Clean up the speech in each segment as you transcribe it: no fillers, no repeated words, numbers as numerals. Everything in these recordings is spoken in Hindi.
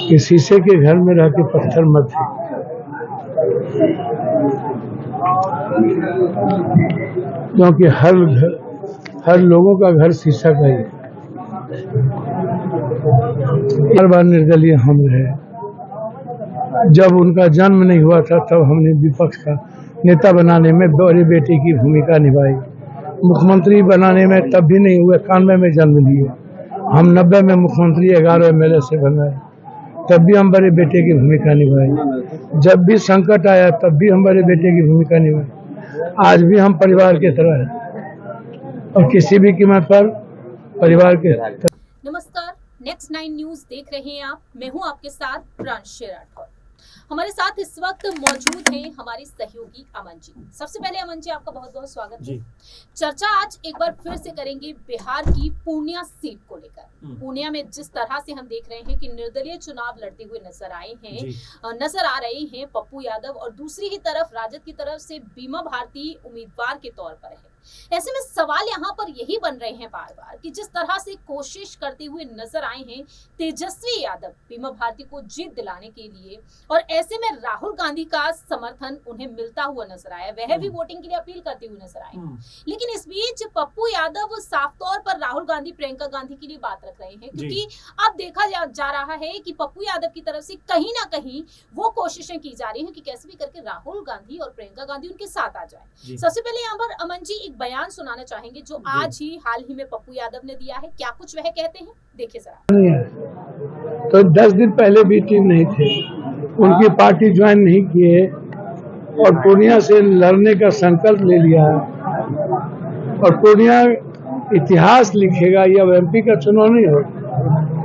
कि शीशे के घर में रह के पत्थर मत है, क्योंकि हर लोगों का घर शीशा का ही है। हर बार निर्दलीय हम रहे। जब उनका जन्म नहीं हुआ था तब हमने विपक्ष का नेता बनाने में बड़े बेटे की भूमिका निभाई। मुख्यमंत्री बनाने में तब भी नहीं हुए, 91 में जन्म लिए हम, 90 में मुख्यमंत्री 11 MLA से बनाए, तब भी हम बड़े बेटे की भूमिका निभाई। जब भी संकट आया तब भी हम बड़े बेटे की भूमिका निभाई। आज भी हम परिवार की तरह हैं और किसी भी कीमत पर परिवार के। नमस्कार, नेक्स्ट 9 न्यूज देख रहे हैं आप। मैं हूं आपके साथ प्रांशु राठौर। हमारे साथ इस वक्त मौजूद हैं हमारे सहयोगी अमन जी। सबसे पहले अमन जी, आपका बहुत बहुत स्वागत है। चर्चा आज एक बार फिर से करेंगे बिहार की पूर्णिया सीट को लेकर। पूर्णिया में जिस तरह से हम देख रहे हैं कि निर्दलीय चुनाव लड़ते हुए नजर आ रहे हैं पप्पू यादव, और दूसरी ही तरफ राजद की तरफ से बीमा भारती उम्मीदवार के तौर पर है। ऐसे में सवाल यहाँ पर यही बन रहे हैं बार बार कि जिस तरह से कोशिश करते हुए नजर आए हैं तेजस्वी यादव बीमा भारती को जीत दिलाने के लिए, और ऐसे में राहुल गांधी का समर्थन उन्हें मिलता हुआ नजर आया, वह भी वोटिंग के लिए अपील करते हुए नजर आए। लेकिन इस बीच पप्पू यादव साफ तौर पर राहुल गांधी, प्रियंका गांधी के लिए बात रख रहे हैं, क्योंकि अब देखा जा रहा है कि पप्पू यादव की तरफ से कहीं ना कहीं वो कोशिशें की जा रही हैं कि कैसे भी करके राहुल गांधी और प्रियंका गांधी उनके साथ आ जाए। सबसे पहले यहाँ पर अमन जी एक बयान सुनाना चाहेंगे जो आज ही हाल ही में पप्पू यादव ने दिया है। क्या कुछ वह कहते हैं, देखिए जरा। तो 10 दिन पहले भी टीम नहीं थे, उनकी पार्टी ज्वाइन नहीं किए और पूर्णिया से लड़ने का संकल्प ले लिया, और पूर्णिया इतिहास लिखेगा। यह MP का चुनाव नहीं हो,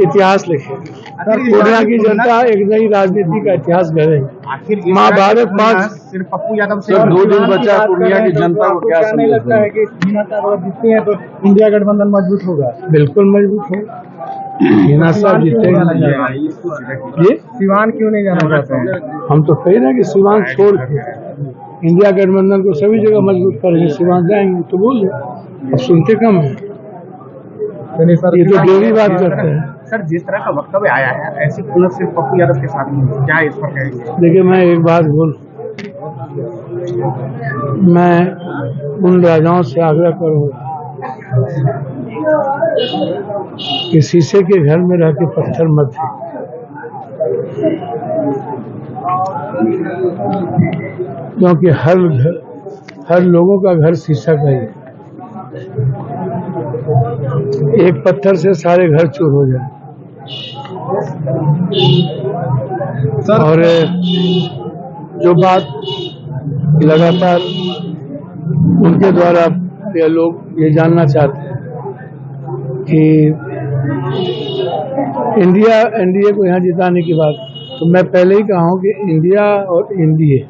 इतिहास लिखेगा। पूर्णिया की जनता एक नई राजनीति का इतिहास गढ़ेगी। महाभारत 5 सिर्फ पप्पू यादव से 2 दिन बचा। पूर्णिया की जनता को क्या नहीं लगता है कि जीतते हैं तो इंडिया गठबंधन मजबूत होगा? बिल्कुल मजबूत होगा। हिना साहब जीतेगा। ये सिवान क्यों नहीं जाना चाहते हैं? हम तो कह रहे हैं कि सिवान छोड़ के इंडिया गठबंधन को सभी जगह मजबूत करेंगे, सिवान जाएंगे तो बोल रहे, अब सुनते कम है। ये तो डेली बात करते हैं। सर, जिस तरह का वक्तव्य आया है, ऐसी पुनः सिर्फ पप्पू यादव के साथ नहीं, क्या इस पर कहेंगे? देखिए, मैं एक बात बोल, मैं उन राजाओं से आग्रह करूंगा कि शीशे के घर में रह के पत्थर मत है, क्योंकि हर लोगों का घर शीशा का ही है। एक पत्थर से सारे घर चूर हो जाए। और जो बात लगातार उनके द्वारा ये लोग ये जानना चाहते हैं कि इंडिया NDA को यहाँ जिताने की बात, तो मैं पहले ही कहा हूँ कि इंडिया और NDA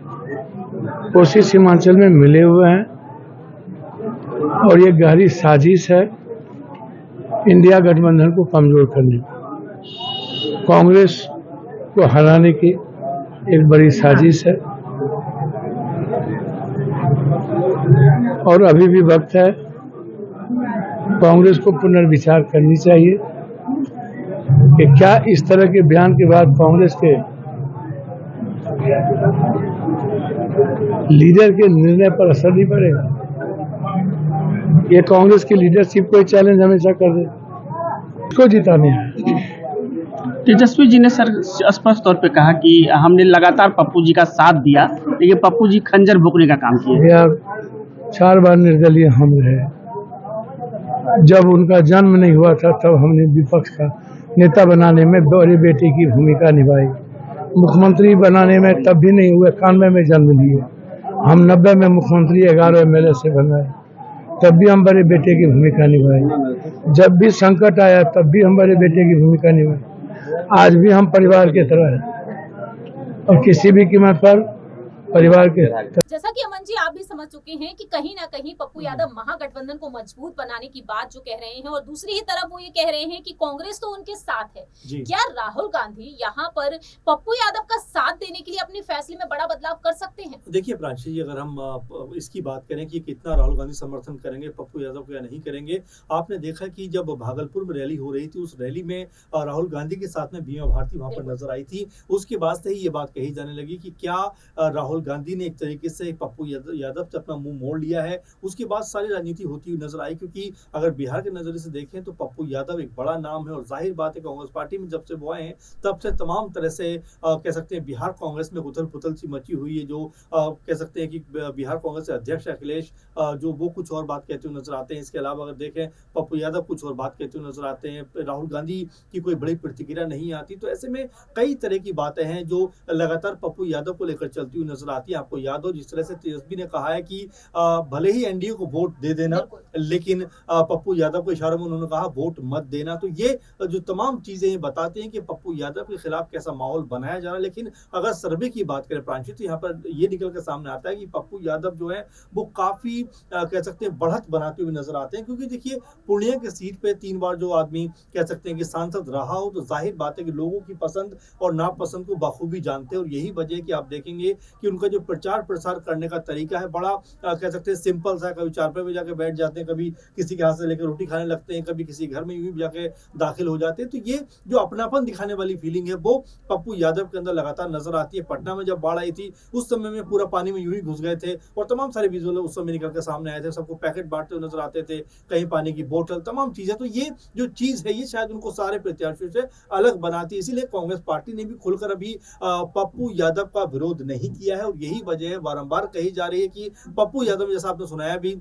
कोसी सीमांचल में मिले हुए हैं, और ये गहरी साजिश है इंडिया गठबंधन को कमजोर करने, कांग्रेस को हराने की एक बड़ी साजिश है। और अभी भी वक्त है, कांग्रेस को पुनर्विचार करनी चाहिए कि क्या इस तरह के बयान के बाद कांग्रेस के लीडर के निर्णय पर असर नहीं पड़ेगा। ये कांग्रेस की लीडरशिप को चैलेंज हमेशा कर दे, इसको जिताने है। तेजस्वी जी ने सर स्पष्ट तौर पे कहा कि हमने लगातार पप्पू जी का साथ दिया, लेकिन पप्पू जी खंजर भोंकने का काम किया। 4 बार निर्दलीय हम रहे। जब उनका जन्म नहीं हुआ था तब हमने विपक्ष का नेता बनाने में बड़े बेटे की भूमिका निभाई। मुख्यमंत्री बनाने में तब भी नहीं हुए, 91 में जन्म लिए हम, 90 में मुख्यमंत्री 11 MLA से बनाए, तब भी हम बड़े बेटे की भूमिका निभाई। जब भी संकट आया तब भी हम बड़े बेटे की भूमिका निभाई। आज भी हम परिवार की तरह हैं और किसी भी कीमत पर परिवार के जैसा कि अमन जी आप भी समझ चुके हैं कि कहीं ना कहीं पप्पू यादव महागठबंधन को मजबूत बनाने की बात जो कह रहे हैं, और दूसरी ही तरफ वो ये कह रहे हैं कि कांग्रेस तो उनके साथ है। क्या राहुल गांधी यहाँ पर पप्पू यादव का साथ देने के लिए अपने फैसले में बड़ा बदलाव कर सकते हैं? देखिए प्रांशी जी, अगर हम इसकी बात करें कि कितना राहुल गांधी समर्थन करेंगे पप्पू यादव को या नहीं करेंगे, आपने देखा कि जब भागलपुर में रैली हो रही थी, उस रैली में राहुल गांधी के साथ में बीमा भारती वहां पर नजर आई थी। उसके बाद से ही ये बात कही जाने लगी कि क्या राहुल गांधी ने एक तरीके से पप्पू यादव से अपना मुंह मोड़ लिया है। उसके बाद सारी राजनीति होती हुई नजर आई, क्योंकि अगर बिहार के नजरिए से देखें तो पप्पू यादव एक बड़ा नाम है, और जाहिर बात है कांग्रेस पार्टी में जब से वो आए हैं तब से तमाम तरह से कह सकते हैं बिहार कांग्रेस में उथल पुथल सी मची हुई है। जो कह सकते हैं कि बिहार कांग्रेस के अध्यक्ष अखिलेश जो वो कुछ और बात कहते हुए नजर आते हैं। इसके अलावा अगर देखें पप्पू यादव कुछ और बात कहते हुए नजर आते हैं, राहुल गांधी की कोई बड़ी प्रतिक्रिया नहीं आती। तो ऐसे में कई तरह की बातें हैं जो लगातार पप्पू यादव को लेकर चलती हुई नजर आती है। आपको याद हो जिस तरह से तेजस्वी ने कहा है कि भले ही एनडीए को वोट दे देना, लेकिन पप्पू यादव को इशारों में उन्होंने कहा वोट मत देना। तो ये जो तमाम चीजें बताती हैं कि पप्पू यादव के खिलाफ कैसा माहौल बनाया जा रहा है। लेकिन अगर सर्वे की बात करें प्रांशी, तो यहाँ पर ये निकल कर सामने आता है कि पप्पू यादव जो है वो काफी कह सकते हैं बढ़त बनाते हुए नजर आते हैं। क्योंकि देखिए पूर्णिया की सीट पे 3 बार जो आदमी कह सकते हैं कि सांसद रहा हो, तो जाहिर बात है कि लोगों की पसंद और नापसंद को बखूबी जानते हैं। और यही वजह है कि आप देखेंगे कि उनका जो प्रचार प्रसार करने का तरीका है बड़ा कह सकते हैं सिंपल सा। कभी चारपाई में जाके बैठ जाते हैं, कभी किसी के हाथ से लेकर रोटी खाने लगते हैं, कभी किसी घर में यूं ही जाके दाखिल हो जाते हैं। तो ये जो अपनापन दिखाने वाली फीलिंग है वो पप्पू यादव के अंदर लगातार नजर आती है। पटना में जब बाढ़ आई थी उस समय में पूरा पानी में यूं ही घुस गए थे, और तमाम सारे विजुअल उस समय निकल के सामने आए थे। सबको पैकेट बांटते हुए नजर आते थे, कहीं पानी की बोतल, तमाम चीजें। तो ये जो चीज है ये शायद उनको सारे प्रत्याशियों से अलग बनाती है। इसीलिए कांग्रेस पार्टी ने भी खुलकर अभी पप्पू यादव का विरोध नहीं किया है। और यही वजह है, बारंबार कही जा रही है कि पप्पू यादव, जैसा आपने सुनाया भी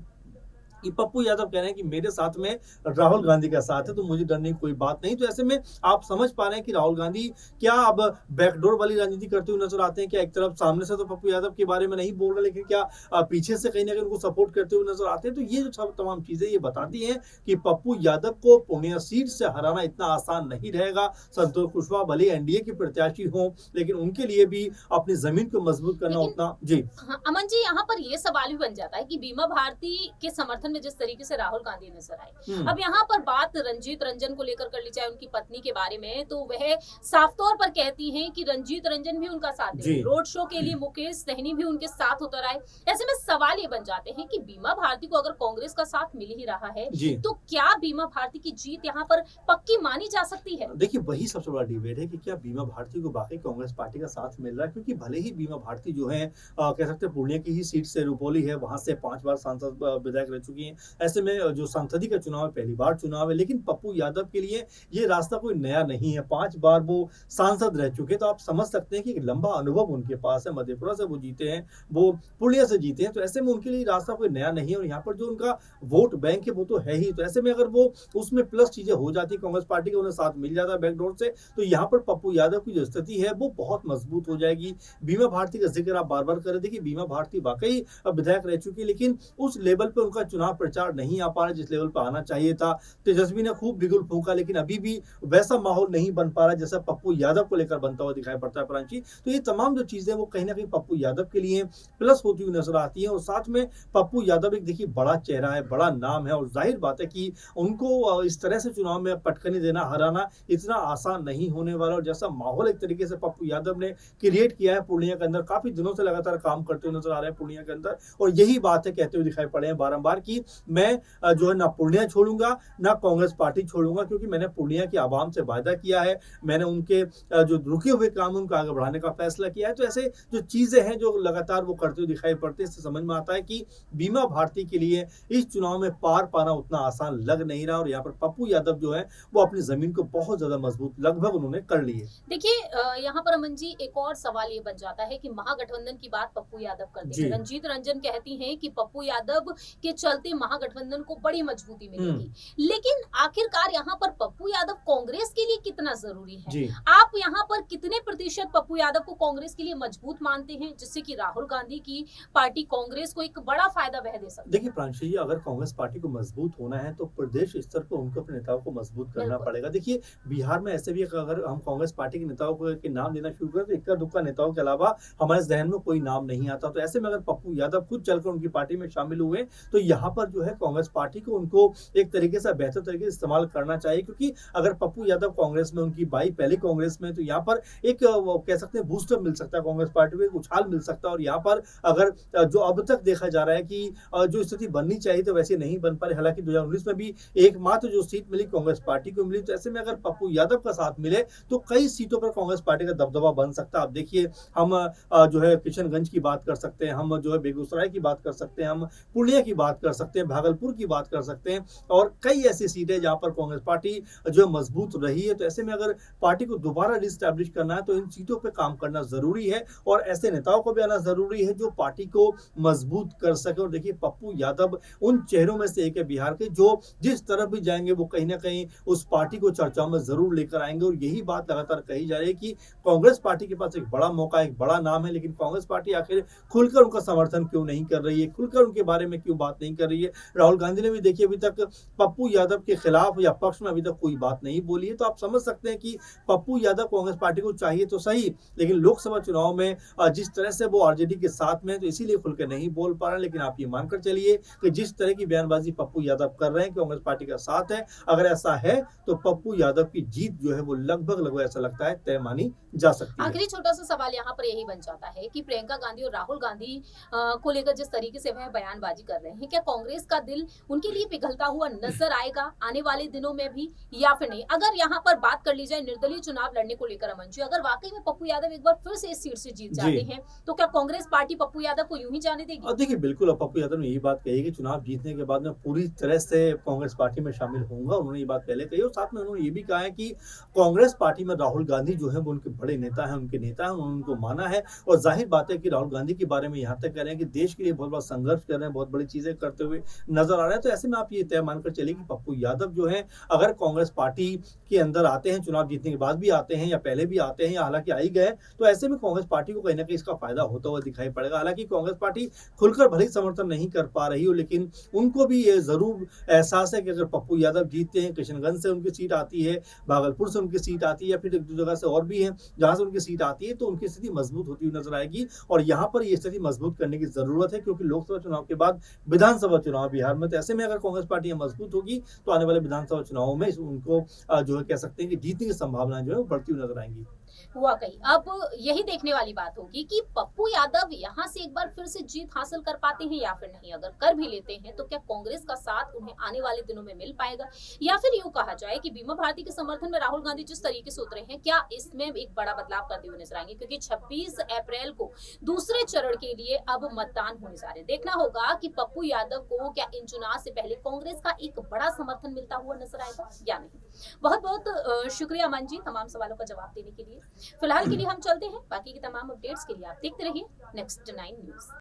कि पप्पू यादव कह रहे हैं कि मेरे साथ में राहुल गांधी का साथ है, तो मुझे डरने की कोई बात नहीं। तो ऐसे में आप समझ पा रहे हैं कि राहुल गांधी क्या अब बैकडोर वाली राजनीति करते हुए नजर आते हैं। क्या एक तरफ सामने से तो पप्पू यादव के बारे में नहीं बोल रहे, लेकिन क्या पीछे से कहीं ना कहीं उनको सपोर्ट करते हुए नजर आते हैं। तो ये जो तमाम चीजें ये बताती हैं कि पप्पू यादव को पूर्णिया सीट से हराना इतना आसान नहीं रहेगा। संतोष कुशवाहा भले एनडीए के प्रत्याशी हों, लेकिन उनके लिए भी अपनी जमीन को मजबूत करना उतना जी। अमन जी, यहाँ पर ये सवाल भी बन जाता है कि बीमा भारती के समर्थन में जिस तरीके से राहुल गांधी नजर आए, अब यहाँ पर बात रंजीत रंजन को लेकर कर ली जाए, उनकी पत्नी के बारे में, तो वह साफ तौर पर कहती हैं कि रंजीत रंजन भी उनका साथ दे। रोड शो के लिए मुकेश सहनी भी उनके साथ उतर आए। ऐसे में सवाल ये बन जाते हैं कि बीमा भारती को अगर कांग्रेस का साथ मिल ही रहा है तो क्या बीमा भारती की जीत यहाँ पर पक्की मानी जा सकती है? देखिए वही सबसे बड़ा डिबेट है कि क्या बीमा भारती को बाकी कांग्रेस पार्टी का साथ मिल रहा है। क्योंकि भले ही बीमा भारती जो है कह सकते हैं पूर्णिया की ही सीट से रुपौली है, वहां से 5 बार सांसद विधायक रह चुकी हैं। ऐसे में जो सांसदीय का चुनाव है, पहली बार चुनाव है, लेकिन पप्पू यादव के लिए ये रास्ता कोई नया नहीं है। 5 बार वो सांसद रह चुके, तो आप समझ सकते हैं कि एक लंबा अनुभव उनके पास है। मधेपुरा से वो जीते हैं, वो पूर्णिया से जीते हैं, तो ऐसे में उनके लिए रास्ता कोई नया नहीं है। और यहाँ पर जो उनका वोट बैंक है वो तो है ही। तो ऐसे में अगर वो उसमें प्लस चीजें हो जाती, कांग्रेस पार्टी का उन्हें साथ मिल जाता है बैकडोर से, तो यहाँ पर पप्पू यादव की जो स्थिति है वो बहुत मजबूत हो जाएगी। बीमा भारती का जिक्र आप बार बार कर रहे थे कि बीमा भारती वाकई विधायक रह चुकी है, लेकिन उस लेवल पे उनका चुनाव प्रचार नहीं आ पा रहा जिस लेवल पे आना चाहिए था। तेजस्वी ने खूब बिगुल फूंका, लेकिन अभी भी वैसा माहौल नहीं बन पा रहा जैसा पप्पू यादव को लेकर बनता हुआ दिखाई पड़ता है प्रांची। तो ये तमाम जो चीजें वो कहीं ना कहीं पप्पू यादव के लिए प्लस होती हुई नजर आती है। और साथ में पप्पू यादव एक देखिए बड़ा चेहरा है, बड़ा नाम है, और जाहिर बात है कि उनको इस तरह से चुनाव में पटकनी देना, हराना इतना आसान नहीं होने वाला। और जैसा माहौल एक तरीके से पप्पू यादव ने क्रिएट किया है पूर्णिया के अंदर, काफी दिनों से लगातार काम करते हुए नजर आ रहे हैं पूर्णिया के अंदर, और यही बात है कहते हुए दिखाई पड़े हैं बारंबार कि मैं जो है ना पूर्णिया छोड़ूंगा ना कांग्रेस पार्टी छोड़ूंगा, क्योंकि मैंने पूर्णिया की आवाम से वायदा किया है, मैंने उनके जो रुके हुए काम उनको आगे बढ़ाने का फैसला किया है। तो ऐसे जो चीजें हैं जो लगातार वो करते हुए दिखाई पड़ते हैं, इससे समझ में आता है कि बीमा भारती के लिए इस चुनाव में पार पाना उतना आसान लग नहीं रहा। और यहाँ पर पप्पू यादव जो है वो अपनी जमीन को बहुत ज्यादा मजबूत लगभग उन्होंने कर ली है। देखिए यहाँ पर अमन जी एक और सवाल ये बन जाता है कि महागठबंधन की बात पप्पू यादव करते हैं, रंजीत रंजन कहती हैं कि पप्पू यादव के चलते चलते महागठबंधन को बड़ी मजबूती मिलेगी। लेकिन आखिरकार यहाँ पर पप्पू यादव कांग्रेस के लिए कितना जरूरी है? जी। आप यहाँ पर कितने प्रतिशत पप्पू यादव को कांग्रेस के लिए मजबूत मानते हैं, जिससे कि राहुल गांधी की पार्टी कांग्रेस को एक बड़ा फायदा वह दे सकती है? देखिए प्रांशु जी, अगर कांग्रेस पार्टी को मजबूत होना है तो प्रदेश स्तर पर उनको अपने नेताओं को मजबूत करना बिल्कुल। पड़ेगा। देखिए बिहार में ऐसे भी अगर हम कांग्रेस पार्टी के नेताओं के नाम लेना शुरू करें तो इक्का दुक्का नेताओं के अलावा हमारे जहन में कोई नाम नहीं आता। तो ऐसे में अगर पप्पू यादव खुद चलकर उनकी पार्टी में शामिल हुए तो यहाँ पर जो है कांग्रेस पार्टी को उनको एक तरीके से बेहतर तरीके से इस्तेमाल करना चाहिए, क्योंकि अगर पप्पू यादव कांग्रेस में, उनकी बाई पहले कांग्रेस में, तो यहाँ पर एक वो कह सकते हैं बूस्टर मिल सकता है कांग्रेस पार्टी को, एक उछाल मिल सकता है। और यहाँ पर अगर जो अब तक देखा जा रहा है कि जो स्थिति बननी चाहिए तो वैसे नहीं बन पा रही, हालांकि 2019 में भी एकमात्र जो सीट मिली कांग्रेस पार्टी को मिली। तो ऐसे में अगर पप्पू यादव का साथ मिले तो कई सीटों पर कांग्रेस पार्टी का दबदबा बन सकता है। आप देखिए हम जो है किशनगंज की बात कर सकते हैं, हम जो है बेगूसराय की बात कर सकते हैं, हम पूर्णिया की बात कर सकते हैं, भागलपुर की बात कर सकते हैं, और कई ऐसी सीटें जहां पर कांग्रेस पार्टी जो है मजबूत रही है। तो ऐसे में अगर पार्टी को दोबारा रिस्टैब्लिश करना है तो इन सीटों पर काम करना जरूरी है और ऐसे नेताओं को भी आना जरूरी है जो पार्टी को मजबूत कर सके। और देखिए पप्पू यादव उन चेहरों में से एक है बिहार के जो जिस तरफ भी जाएंगे वो कहीं ना कहीं उस पार्टी को चर्चाओं में जरूर लेकर आएंगे। और यही बात लगातार कही जा रही है कि कांग्रेस पार्टी के पास एक बड़ा मौका, एक बड़ा नाम है, लेकिन कांग्रेस पार्टी आखिर खुलकर उनका समर्थन क्यों नहीं कर रही है, खुलकर उनके बारे में क्यों बात नहीं कर रही है। राहुल गांधी ने भी देखिए अभी तक पप्पू यादव के खिलाफ या पक्ष में अभी तक कोई बात नहीं बोली है। तो आप समझ सकते हैं कि पप्पू यादव कांग्रेस पार्टी को चाहिए तो सही, लेकिन लोकसभा चुनाव में जिस तरह से वो आरजेडी के साथ में, तो इसीलिए खुलकर नहीं बोल पा रहे। लेकिन आप ये मानकर चलिए कि जिस तरह की बयानबाजी पप्पू यादव कर रहे हैं कि कांग्रेस पार्टी का साथ है, अगर ऐसा है तो पप्पू यादव की जीत जो है वो लगभग ऐसा लगता है तय मानी जा सकती है। आखिरी छोटा सा सवाल यहाँ पर यही बन जाता है कि प्रियंका गांधी और राहुल गांधी को लेकर जिस तरीके से वह बयानबाजी कर रहे हैं, क्या कांग्रेस का दिल उनके लिए पिघलता हुआ नजर आएगा आने वाले दिनों में भी या फिर नहीं? अगर यहाँ पर बात कर ली जाए निर्दलीय चुनाव लड़ने को लेकर, अमन जी, अगर वाकई में पप्पू यादव एक बार फिर से इस सीट से जीत जाते हैं तो क्या कांग्रेस पार्टी पप्पू यादव को यूं ही जाने देगी? और देखिए बिल्कुल, अब पप्पू यादव ने यही बात कही कि चुनाव जीतने के बाद मैं पूरी तरह से कांग्रेस पार्टी में शामिल होऊंगा। उन्होंने ये बात पहले कही और साथ में उन्होंने ये भी कहा है कि कांग्रेस पार्टी में राहुल गांधी जो है वो उनके बड़े नेता हैं, उनके नेता हैं, उन्होंने उनको माना है। और जाहिर बात है कि राहुल गांधी के बारे में यहाँ तक कह रहे हैं कि देश के लिए बहुत बड़ा संघर्ष कर रहे हैं, बहुत बड़ी चीजें करते हुए नजर आ रहे हैं। तो ऐसे में आप ये तय मानकर चलिए कि पप्पू यादव जो है अगर कांग्रेस पार्टी के अंदर आते हैं, चुनाव जीतने के बाद भी आते हैं या पहले भी आते हैं या हालांकि आ ही गए, तो ऐसे में कांग्रेस पार्टी को कहीं ना कहीं इसका फायदा होता हुआ दिखाई पड़ेगा। हालांकि कांग्रेस पार्टी खुलकर भले ही समर्थन नहीं कर पा रही हो, लेकिन उनको भी ये जरूर एहसास है कि अगर पप्पू यादव जीतते हैं, किशनगंज से उनकी सीट आती है, भागलपुर से उनकी सीट आती है, या फिर एक दो जगह से और भी है जहां से उनकी सीट आती है, तो उनकी स्थिति मजबूत होती हुई नजर आएगी। और यहाँ पर ये स्थिति मजबूत करने की जरूरत है क्योंकि लोकसभा चुनाव के बाद विधानसभा चुनाव बिहार में, तो ऐसे में अगर कांग्रेस पार्टी मजबूत होगी तो आने वाले विधानसभा चुनावों में उनको जो है कह सकते हैं कि जीतने की संभावनाएं जो है वो बढ़ती हुई नजर आएंगी। वाकई अब यही देखने वाली बात होगी कि पप्पू यादव यहाँ से एक बार फिर से जीत हासिल कर पाते हैं या फिर नहीं। अगर कर भी लेते हैं तो क्या कांग्रेस का साथ उन्हें आने वाले दिनों में मिल पाएगा, या फिर यूं कहा जाए कि बीमा भारती के समर्थन में राहुल गांधी जिस तरीके से उतरे हैं, क्या इसमें एक बड़ा बदलाव करते हुए नजर आएंगे? क्योंकि 26 अप्रैल को दूसरे चरण के लिए अब मतदान होने जा रहे हैं। देखना होगा कि पप्पू यादव को क्या इन चुनाव से पहले कांग्रेस का एक बड़ा समर्थन मिलता हुआ नजर आएगा या नहीं। बहुत बहुत शुक्रिया अमन जी तमाम सवालों का जवाब देने के लिए। फिलहाल के लिए हम चलते हैं, बाकी की तमाम अपडेट्स के लिए आप देखते रहिए नेक्स्ट 9 न्यूज।